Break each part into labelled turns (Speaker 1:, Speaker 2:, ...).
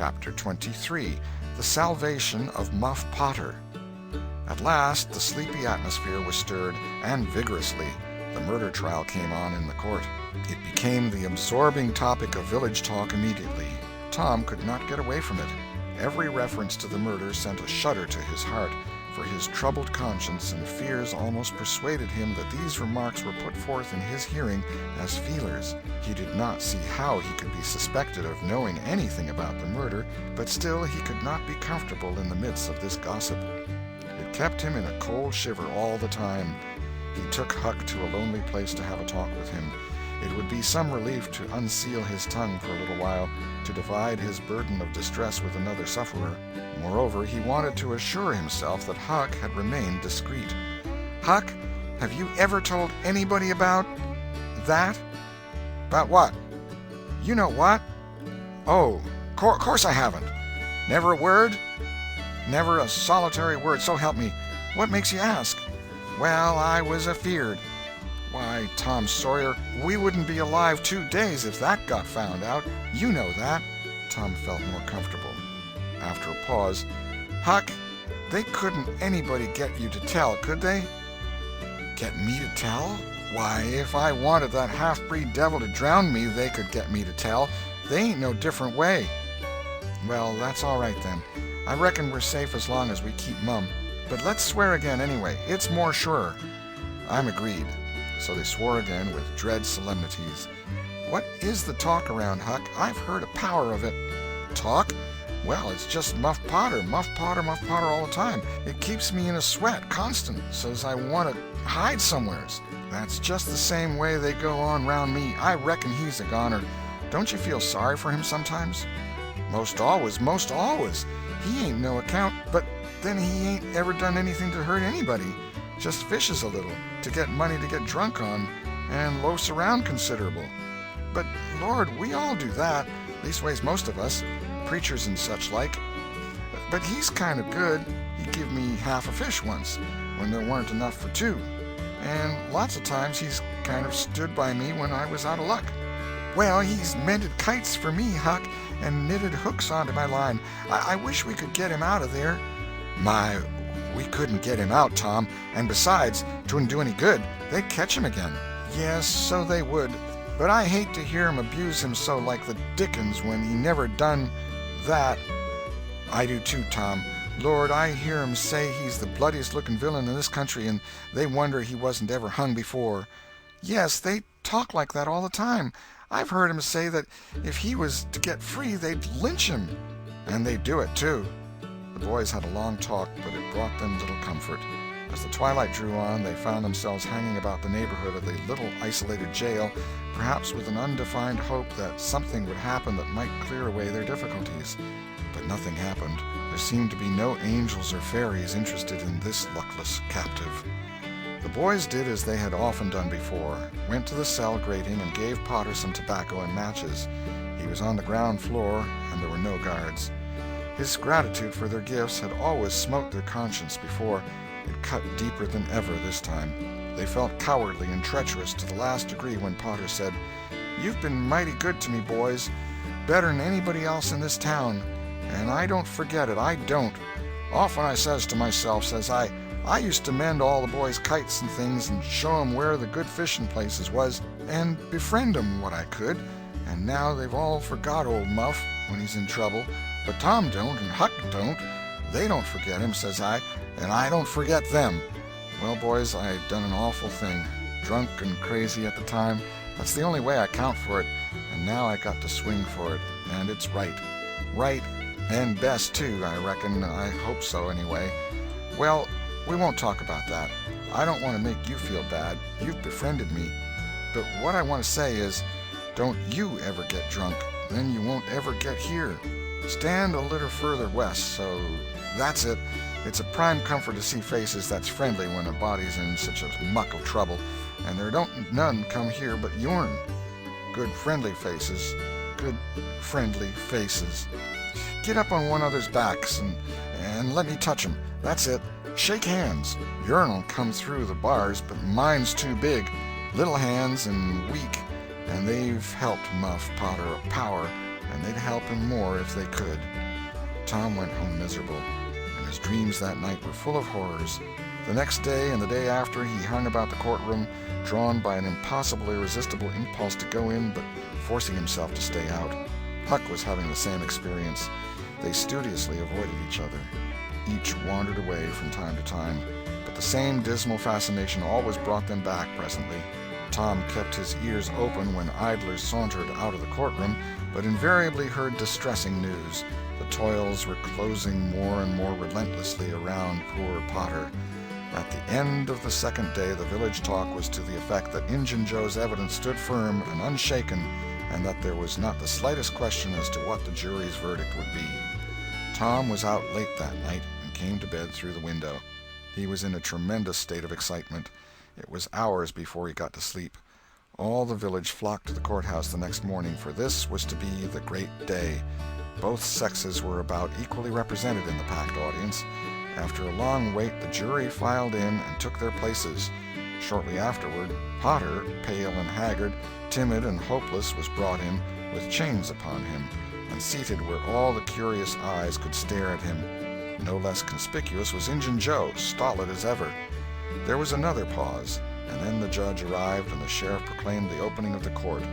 Speaker 1: Chapter 23, The Salvation of Muff Potter. At last the sleepy atmosphere was stirred, and vigorously. The murder trial came on in the court. It became the absorbing topic of village talk immediately. Tom could not get away from it. Every reference to the murder sent a shudder to his heart, for his troubled conscience and fears almost persuaded him that these remarks were put forth in his hearing as feelers. He did not see how he could be suspected of knowing anything about the murder, but still he could not be comfortable in the midst of this gossip. It kept him in a cold shiver all the time. He took Huck to a lonely place to have a talk with him. It would be some relief to unseal his tongue for a little while, to divide his burden of distress with another sufferer. Moreover, he wanted to assure himself that Huck had remained discreet. "Huck, have you ever told anybody about that?" "About what?" "You know what." "Oh, course I haven't." "Never a word?" "Never a solitary word, so help me. What makes you ask?" "Well, I was afeard." "Why, Tom Sawyer, we wouldn't be alive 2 days if that got found out. You know that." Tom felt more comfortable. After a pause, "Huck, they couldn't anybody get you to tell, could they?" "Get me to tell? Why, if I wanted that half-breed devil to drown me, they could get me to tell. They ain't no different way." "Well, that's all right then. I reckon we're safe as long as we keep mum. But let's swear again anyway. It's more surer." "I'm agreed." So they swore again with dread solemnities. "What is the talk around, Huck? I've heard a power of it." "Talk? Well, it's just Muff Potter, Muff Potter, Muff Potter all the time. It keeps me in a sweat, constant, so's I want to hide somewheres. That's just the same way they go on round me. I reckon he's a goner. Don't you feel sorry for him sometimes?" "Most always, most always. He ain't no account, but then he ain't ever done anything to hurt anybody. Just fishes a little, to get money to get drunk on, and loafs around considerable." "But, Lord, we all do that. Leastways most of us. Preachers and such like. But he's kind of good. He give me half a fish once, when there weren't enough for 2. And lots of times he's kind of stood by me when I was out of luck." "Well, he's mended kites for me, Huck, and knitted hooks onto my line. I wish we could get him out of there." "My, we couldn't get him out, Tom, and besides, 'twouldn't do any good. They'd catch him again." "Yes, so they would. But I hate to hear 'em abuse him so like the Dickens when he never done that." "I do too, Tom. Lord, I hear 'em say he's the bloodiest-looking villain in this country, and they wonder he wasn't ever hung before." "Yes, they talk like that all the time. I've heard 'em say that if he was to get free they'd lynch him." "And they'd do it, too." The boys had a long talk, but it brought them little comfort. As the twilight drew on, they found themselves hanging about the neighborhood of the little isolated jail, perhaps with an undefined hope that something would happen that might clear away their difficulties. But nothing happened. There seemed to be no angels or fairies interested in this luckless captive. The boys did as they had often done before, went to the cell grating and gave Potter some tobacco and matches. He was on the ground floor, and there were no guards. His gratitude for their gifts had always smote their conscience before. It cut deeper than ever this time. They felt cowardly and treacherous to the last degree when Potter said, "You've been mighty good to me, boys, better'n anybody else in this town, and I don't forget it, I don't. Often I says to myself, says I used to mend all the boys' kites and things and show 'em where the good fishing places was, and befriend 'em what I could, and now they've all forgot old Muff when he's in trouble, but Tom don't and Huck don't. They don't forget him, says I, and I don't forget them. Well, boys, I done an awful thing. Drunk and crazy at the time. That's the only way I count for it, and now I got to swing for it, and it's right. Right, and best, too, I reckon. I hope so, anyway. Well, we won't talk about that. I don't want to make you feel bad. You've befriended me. But what I want to say is, don't you ever get drunk. Then you won't ever get here. Stand a little further west, so that's it. It's a prime comfort to see faces that's friendly when a body's in such a muck of trouble, and there don't none come here but yourn. Good friendly faces. Good friendly faces. Get up on one another's backs and let me touch 'em. That's it. Shake hands. Yourn'll come through the bars, but mine's too big. Little hands and weak, and they've helped Muff Potter a power, and they'd help him more if they could. Tom went home miserable, and his dreams that night were full of horrors. The next day and the day after he hung about the courtroom, drawn by an impossible, irresistible impulse to go in, but forcing himself to stay out. Huck was having the same experience. They studiously avoided each other. Each wandered away from time to time, but the same dismal fascination always brought them back presently. Tom kept his ears open when idlers sauntered out of the courtroom, but invariably heard distressing news. The toils were closing more and more relentlessly around poor Potter. At the end of the second day, the village talk was to the effect that Injun Joe's evidence stood firm and unshaken, and that there was not the slightest question as to what the jury's verdict would be. Tom was out late that night and came to bed through the window. He was in a tremendous state of excitement. It was hours before he got to sleep. All the village flocked to the courthouse the next morning, for this was to be the great day. Both sexes were about equally represented in the packed audience. After a long wait, the jury filed in and took their places. Shortly afterward, Potter, pale and haggard, timid and hopeless, was brought in, with chains upon him, and seated where all the curious eyes could stare at him. No less conspicuous was Injun Joe, stolid as ever. There was another pause, and then the judge arrived and the sheriff proclaimed the opening of the court.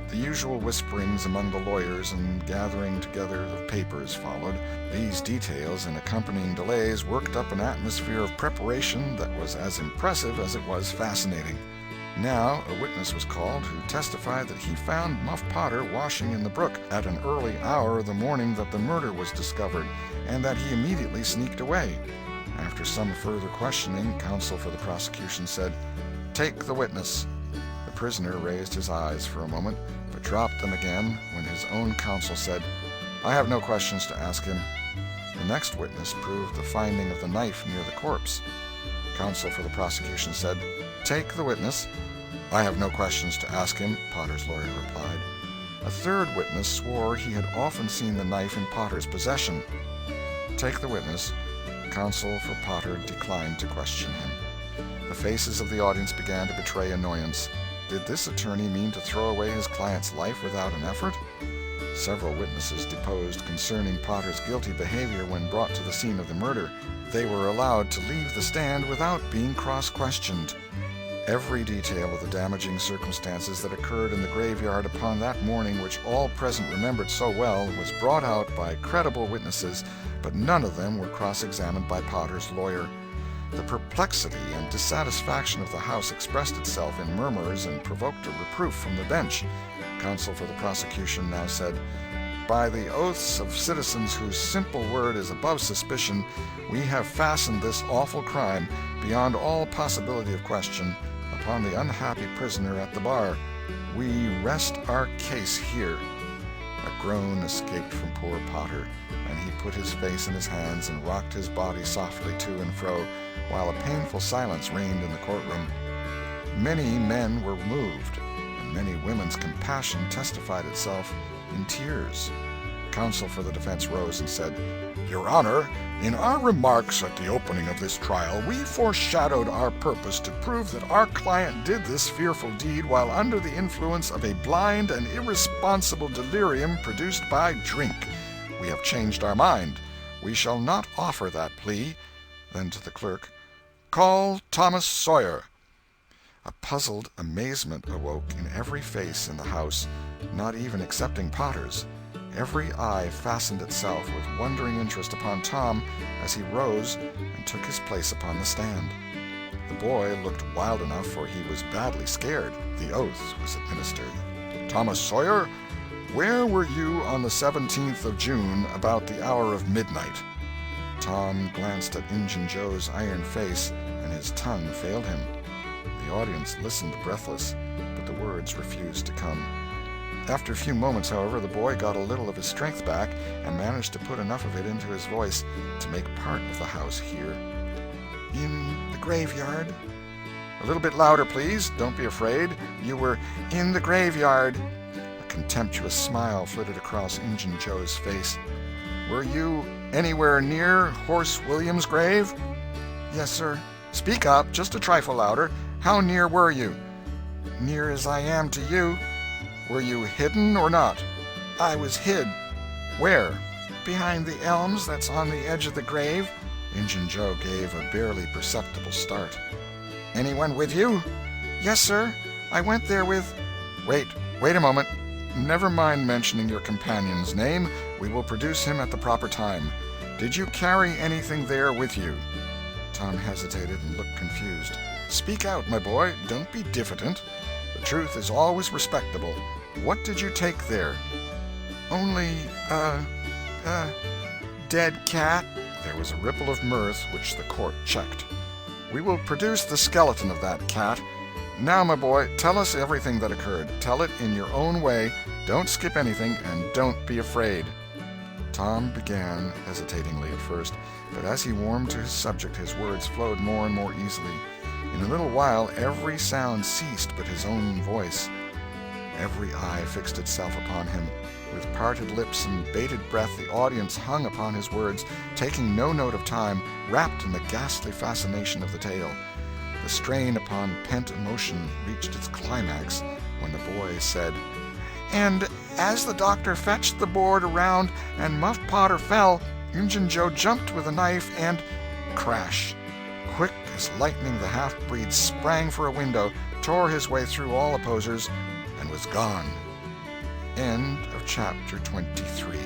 Speaker 1: The usual whisperings among the lawyers and gathering together of papers followed. These details and accompanying delays worked up an atmosphere of preparation that was as impressive as it was fascinating. Now a witness was called who testified that he found Muff Potter washing in the brook at an early hour the morning that the murder was discovered, and that he immediately sneaked away. After some further questioning, counsel for the prosecution said, "Take the witness." The prisoner raised his eyes for a moment, but dropped them again when his own counsel said, "I have no questions to ask him." The next witness proved the finding of the knife near the corpse. Counsel for the prosecution said, "Take the witness." "I have no questions to ask him," Potter's lawyer replied. A third witness swore he had often seen the knife in Potter's possession. "Take the witness." Counsel for Potter declined to question him. The faces of the audience began to betray annoyance. Did this attorney mean to throw away his client's life without an effort? Several witnesses deposed concerning Potter's guilty behavior when brought to the scene of the murder. They were allowed to leave the stand without being cross-questioned. Every detail of the damaging circumstances that occurred in the graveyard upon that morning, which all present remembered so well, was brought out by credible witnesses, but none of them were cross-examined by Potter's lawyer. The perplexity and dissatisfaction of the House expressed itself in murmurs and provoked a reproof from the bench. Counsel for the prosecution now said, "By the oaths of citizens whose simple word is above suspicion, we have fastened this awful crime, beyond all possibility of question, upon the unhappy prisoner at the bar. We rest our case here." A groan escaped from poor Potter, and he put his face in his hands and rocked his body softly to and fro, while a painful silence reigned in the courtroom. Many men were moved, and many women's compassion testified itself in tears. Counsel for the defense rose and said, "Your Honor, in our remarks at the opening of this trial, we foreshadowed our purpose to prove that our client did this fearful deed while under the influence of a blind and irresponsible delirium produced by drink. We have changed our mind. We shall not offer that plea." Then to the clerk, "Call Thomas Sawyer." A puzzled amazement awoke in every face in the house, not even excepting Potter's. Every eye fastened itself with wondering interest upon Tom as he rose and took his place upon the stand. The boy looked wild enough, for he was badly scared. The oath was administered. "Thomas Sawyer, where were you on the 17th of June about the hour of midnight?" Tom glanced at Injun Joe's iron face, and his tongue failed him. The audience listened breathless, but the words refused to come. After a few moments, however, the boy got a little of his strength back and managed to put enough of it into his voice to make part of the house hear. "In the graveyard." "A little bit louder, please. Don't be afraid. You were in the graveyard." A contemptuous smile flitted across Injun Joe's face. "Were you anywhere near Horse William's grave?" "Yes, sir." "Speak up, just a trifle louder. How near were you?" "Near as I am to you." "Were you hidden or not?" I was hid." "Where?" "Behind the elms that's on the edge of the grave." Injun Joe gave a barely perceptible start. "Anyone with you?" "Yes, sir. I went there with—" Wait a moment. Never mind mentioning your companion's name. We will produce him at the proper time. Did you carry anything there with you?" Tom hesitated and looked confused. "Speak out, my boy. Don't be diffident. The truth is always respectable. What did you take there?" "Only a dead cat." There was a ripple of mirth which the court checked. "We will produce the skeleton of that cat. Now, my boy, tell us everything that occurred. Tell it in your own way. Don't skip anything, and don't be afraid." Tom began, hesitatingly at first, but as he warmed to his subject his words flowed more and more easily. In a little while every sound ceased but his own voice. Every eye fixed itself upon him. With parted lips and bated breath the audience hung upon his words, taking no note of time, wrapped in the ghastly fascination of the tale. The strain upon pent emotion reached its climax when the boy said, "And as the doctor fetched the board around and Muff Potter fell, Injun Joe jumped with a knife and—" Crash! Quick as lightning the half-breed sprang for a window, tore his way through all opposers, and was gone. End of chapter 23.